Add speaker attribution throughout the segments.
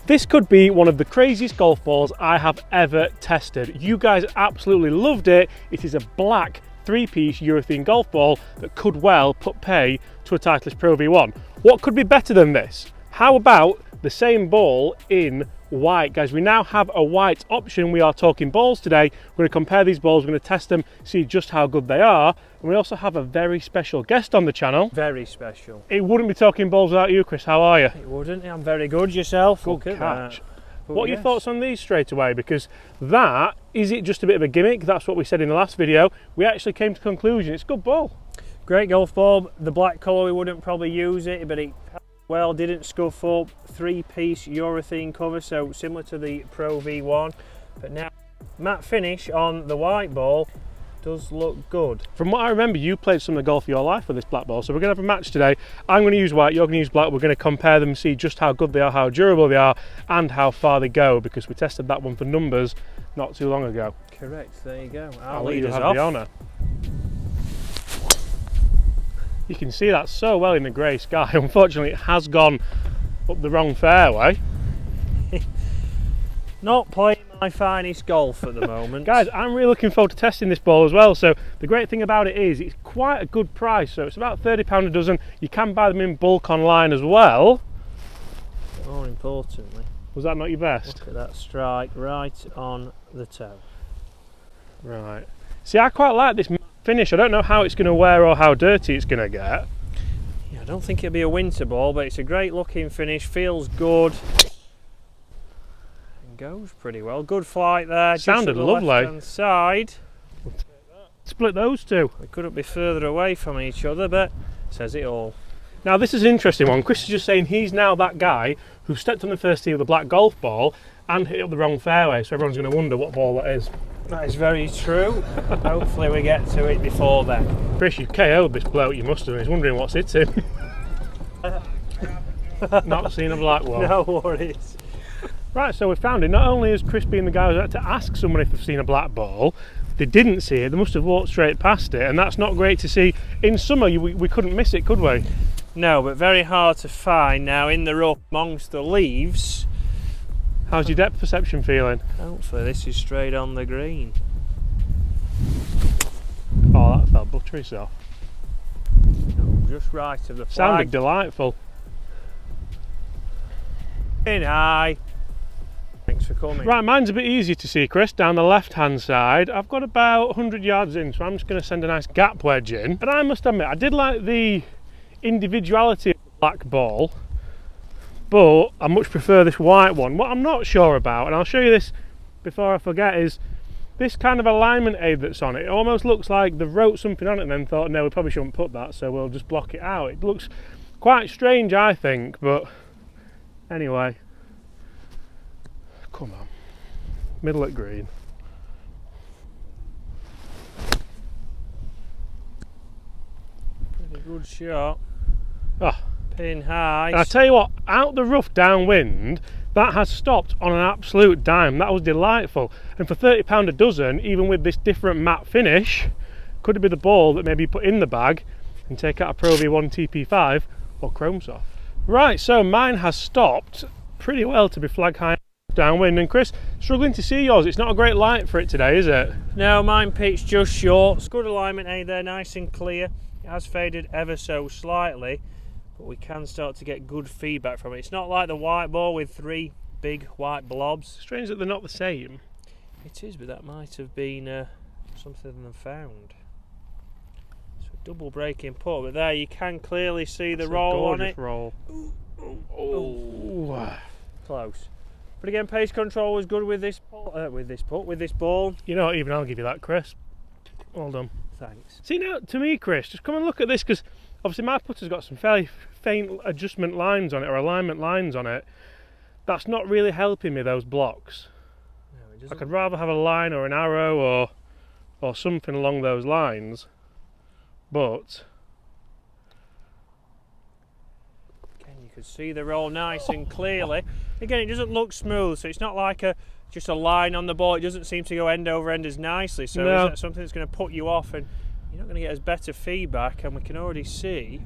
Speaker 1: This could be one of the craziest golf balls I have ever tested. You guys absolutely loved it. It is a black 3-piece urethane golf ball that could well put pay to a Titleist Pro V1. What could be better than this? How about the same ball in white? Guys, we now have a white option. We are talking balls today. We're going to compare these balls, we're going to test them, see just how good they are. And we also have a very special guest on the channel.
Speaker 2: Very special.
Speaker 1: It wouldn't be talking balls without you, Chris. How are you?
Speaker 2: It wouldn't. I'm very good. Yourself?
Speaker 1: Good catch.
Speaker 2: But
Speaker 1: what are your thoughts on these straight away? Because that, is it just a bit of a gimmick? That's what we said in the last video. We actually came to the conclusion it's a good ball.
Speaker 2: Great golf ball. The black colour, we wouldn't probably use it, but it well didn't scuff up. 3-piece urethane cover, so similar to the Pro V1. But now, matte finish on the white ball does look good.
Speaker 1: From what I remember, you played some of the golf of your life with this black ball, so we're going to have a match today. I'm going to use white, you're going to use black. We're going to compare them, see just how good they are, how durable they are, and how far they go, because we tested that one for numbers not too long ago.
Speaker 2: Correct, there you go.
Speaker 1: I'll let you have the honour. You can see that so well in the grey sky. Unfortunately, it has gone up the wrong fairway.
Speaker 2: Not playing my finest golf at the moment.
Speaker 1: Guys, I'm really looking forward to testing this ball as well. So the great thing about it is it's quite a good price. So it's about £30 a dozen. You can buy them in bulk online as well.
Speaker 2: More importantly,
Speaker 1: was that not your best?
Speaker 2: Look at that strike right on the toe.
Speaker 1: Right. See, I quite like this finish. I don't know how it's going to wear or how dirty it's going to get.
Speaker 2: Yeah, I don't think it'll be a winter ball, but it's a great looking finish. Feels good. Goes pretty well. Good flight there.
Speaker 1: Sounded
Speaker 2: just
Speaker 1: lovely.
Speaker 2: Left-hand side.
Speaker 1: Split those two.
Speaker 2: We couldn't be further away from each other, but says it all.
Speaker 1: Now this is an interesting one. Chris is just saying he's now that guy who stepped on the first tee with a black golf ball and hit up the wrong fairway, so everyone's going to wonder what ball that is.
Speaker 2: That is very true. Hopefully we get to it before then.
Speaker 1: Chris, you've KO'd this bloke, you must have. He's wondering what's hitting. Not seen a black one.
Speaker 2: No worries.
Speaker 1: Right, so we found it. Not only has Chris been the guy who had to ask someone if they've seen a black ball, they didn't see it, they must have walked straight past it, and that's not great to see. In summer, we couldn't miss it, could we?
Speaker 2: No, but very hard to find now in the rough amongst the leaves.
Speaker 1: How's your depth perception feeling?
Speaker 2: Hopefully this is straight on the green.
Speaker 1: Oh, that felt buttery soft.
Speaker 2: Oh, just right of the flag.
Speaker 1: Sounded delightful.
Speaker 2: In high. Thanks for coming.
Speaker 1: Right, mine's a bit easier to see, Chris, down the left-hand side. I've got about 100 yards in, so I'm just going to send a nice gap wedge in. And I must admit, I did like the individuality of the black ball, but I much prefer this white one. What I'm not sure about, and I'll show you this before I forget, is this kind of alignment aid that's on it. It almost looks like they wrote something on it and then thought, no, we probably shouldn't put that, so we'll just block it out. It looks quite strange, I think, but anyway. Come on, middle at green.
Speaker 2: Pretty good shot.
Speaker 1: Oh.
Speaker 2: Pin high.
Speaker 1: And I tell you what, out the rough downwind, that has stopped on an absolute dime. That was delightful. And for £30 a dozen, even with this different matte finish, could it be the ball that maybe you put in the bag and take out a Pro V1 TP5 or Chrome Soft? Right, so mine has stopped pretty well to be flag high downwind. And Chris, struggling to see yours. It's not a great light for it today, is it?
Speaker 2: No, mine pitched just short. It's good alignment aid there, nice and clear. It has faded ever so slightly, but we can start to get good feedback from it. It's not like the white ball with 3 big white blobs.
Speaker 1: Strange that they're not the same.
Speaker 2: It is, but that might have been something they've found. So double breaking putt, but there you can clearly see the roll on it.
Speaker 1: Roll. Oh.
Speaker 2: Close. But again, pace control was good with this ball.
Speaker 1: You know what, even I'll give you that, Chris. Well done.
Speaker 2: Thanks.
Speaker 1: See now, to me, Chris, just come and look at this, because obviously my putter's got some fairly faint adjustment lines on it, or alignment lines on it. That's not really helping me, those blocks.
Speaker 2: No, it doesn't.
Speaker 1: I could rather have a line or an arrow or something along those lines, but
Speaker 2: again, you could see the roll nice and clearly. Again, it doesn't look smooth, so it's not like just a line on the ball. It doesn't seem to go end over end as nicely, so
Speaker 1: no.
Speaker 2: Is that something that's going to put you off and you're not going to get as better feedback? And we can already see,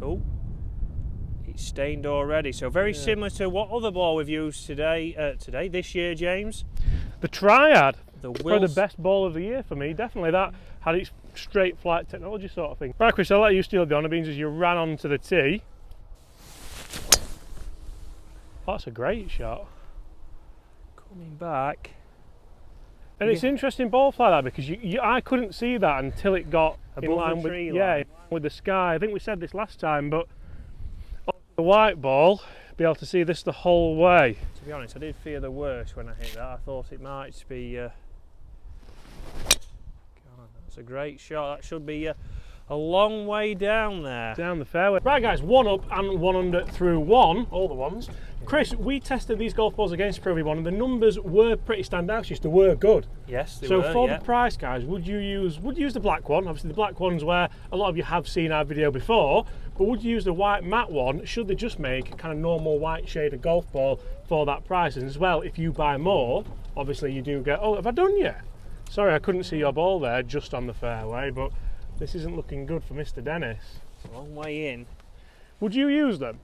Speaker 2: it's stained already. So very similar to what other ball we've used this year, James?
Speaker 1: The Triad.
Speaker 2: Probably
Speaker 1: the best ball of the year for me, definitely. That had its straight flight technology sort of thing. Right, Chris, I'll let you steal the honour beans as you ran onto the tee. Oh, that's a great shot.
Speaker 2: Coming back.
Speaker 1: And it's interesting ball fly that, because I couldn't see that until it got in line with, in line with the sky. I think we said this last time, but on the white ball, be able to see this the whole way.
Speaker 2: To be honest, I did fear the worst when I hit that. I thought it might be. God, that's a great shot. That should be a long way down there.
Speaker 1: Down the fairway. Right, guys, 1 up and 1 under through 1, all the ones. Chris, we tested these golf balls against Pro V1 and the numbers were pretty standout. They were good.
Speaker 2: Yes, they
Speaker 1: were.
Speaker 2: So
Speaker 1: for the price, guys, would you use the black one? Obviously, the black one's where a lot of you have seen our video before. But would you use the white matte one? Should they just make a kind of normal white shade of golf ball for that price? And as well, if you buy more, obviously you do get. Oh, have I done yet? Sorry, I couldn't see your ball there, just on the fairway. But this isn't looking good for Mr. Dennis.
Speaker 2: It's a long way in.
Speaker 1: Would you use them?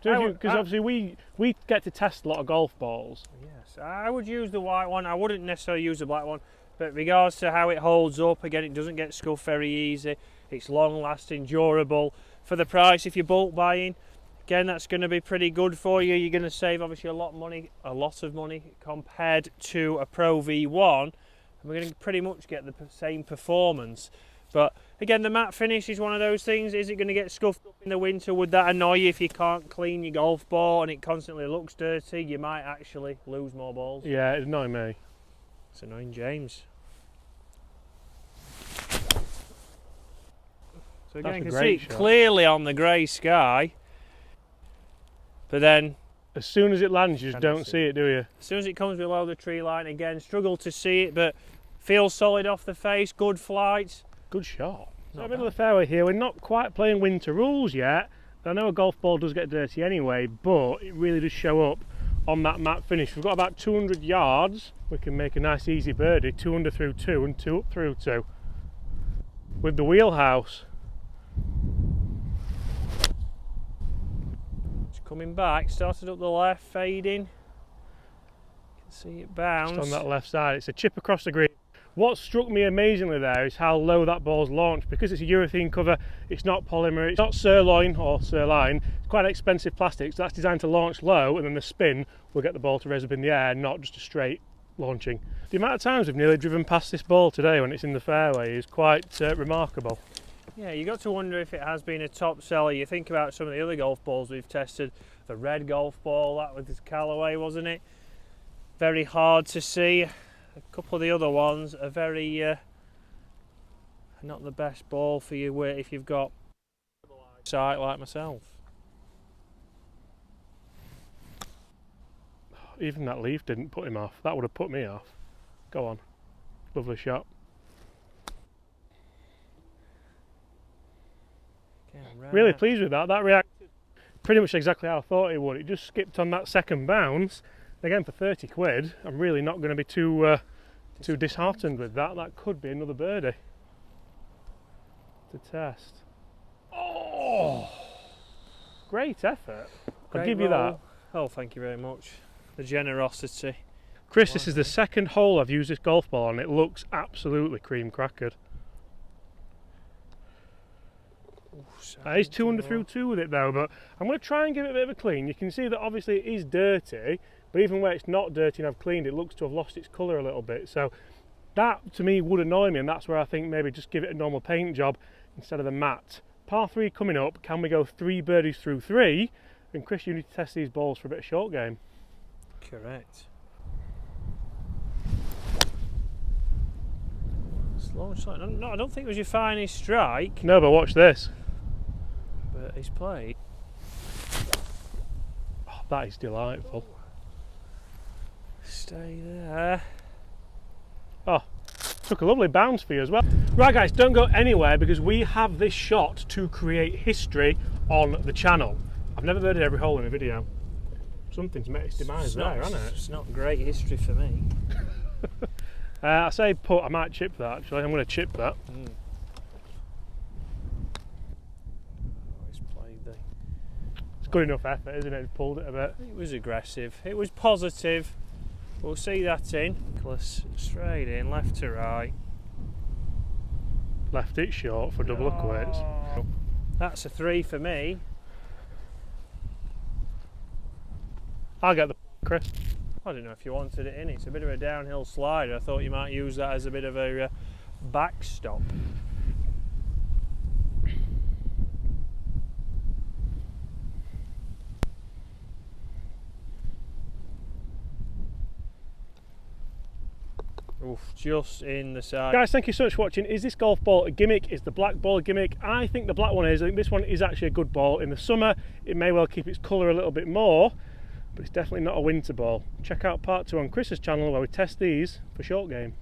Speaker 1: Because obviously we get to test a lot of golf balls.
Speaker 2: Yes, I would use the white one. I wouldn't necessarily use the black one, but regards to how it holds up, again, it doesn't get scuffed very easy. It's long lasting, durable. For the price, if you're bulk buying, again, that's going to be pretty good for you. You're going to save obviously a lot of money compared to a Pro V1, and we're going to pretty much get the same performance. But again, the matte finish is one of those things. Is it going to get scuffed up in the winter? Would that annoy you if you can't clean your golf ball and it constantly looks dirty? You might actually lose more balls.
Speaker 1: Yeah, it'd annoy me.
Speaker 2: It's annoying James. So again, you can see it clearly on the grey sky. But then,
Speaker 1: as soon as it lands, you just don't see it, do you?
Speaker 2: As soon as it comes below the tree line, again, struggle to see it, but feels solid off the face, good flight.
Speaker 1: Good shot. So middle of the fairway here. We're not quite playing winter rules yet. I know a golf ball does get dirty anyway, but it really does show up on that matte finish. We've got about 200 yards. We can make a nice easy birdie. 2 under through 2 and 2 up through 2 with the Wheelhouse.
Speaker 2: It's coming back. Started up the left, fading. You can see it bounce.
Speaker 1: Just on that left side. It's a chip across the green. What struck me amazingly there is how low that ball's launched. Because it's a urethane cover, it's not polymer, it's not sirloin or sirline, it's quite expensive plastic, so that's designed to launch low, and then the spin will get the ball to raise up in the air, not just a straight launching. The amount of times we've nearly driven past this ball today when it's in the fairway is quite remarkable.
Speaker 2: Yeah, you got to wonder if it has been a top seller. You think about some of the other golf balls we've tested, the red golf ball, that was Callaway, wasn't it? Very hard to see. A couple of the other ones are very not the best ball for you if you've got sight like myself.
Speaker 1: Even that leaf didn't put him off. That would have put me off. Go on. Lovely shot. Really pleased with that. That reacted pretty much exactly how I thought it would. It just skipped on that second bounce. Again, for 30 quid, I'm really not going to be too disheartened with that. That could be another birdie to test. Oh! Great effort. I'll give you that.
Speaker 2: Oh, thank you very much. The generosity.
Speaker 1: Chris, this is the second hole I've used this golf ball on. It looks absolutely cream crackered. That is 2 under through 2 with it though, but I'm going to try and give it a bit of a clean. You can see that obviously it is dirty, but even where it's not dirty and I've cleaned it, looks to have lost its colour a little bit. So that to me would annoy me, and that's where I think maybe just give it a normal paint job instead of the matte. Par 3 coming up. Can we go 3 birdies through 3? And Chris, you need to test these balls for a bit of short game.
Speaker 2: Correct. Slow strike. No, I don't think it was your finest strike.
Speaker 1: No, but watch this.
Speaker 2: But he's played.
Speaker 1: Oh, that is delightful.
Speaker 2: Stay there.
Speaker 1: Oh, took a lovely bounce for you as well. Right guys, don't go anywhere because we have this shot to create history on the channel. I've never birded every hole in a video. Something's met its demise there, hasn't it?
Speaker 2: It's not great history for me.
Speaker 1: I say put, I might chip that actually. I'm going to chip that. good enough effort, isn't it? Pulled it a bit.
Speaker 2: It was aggressive. It was positive. We'll see that in. Straight in, left to right.
Speaker 1: Left it short for double of quits.
Speaker 2: That's a 3 for me.
Speaker 1: I'll get the Chris.
Speaker 2: I don't know if you wanted it in. It's a bit of a downhill slider. I thought you might use that as a bit of a backstop. Oof, just in the side.
Speaker 1: Guys, thank you so much for watching. Is this golf ball a gimmick? Is the black ball a gimmick? I think the black one is. I think this one is actually a good ball. In the summer, it may well keep its colour a little bit more, but it's definitely not a winter ball. Check out part 2 on Chris's channel where we test these for short game.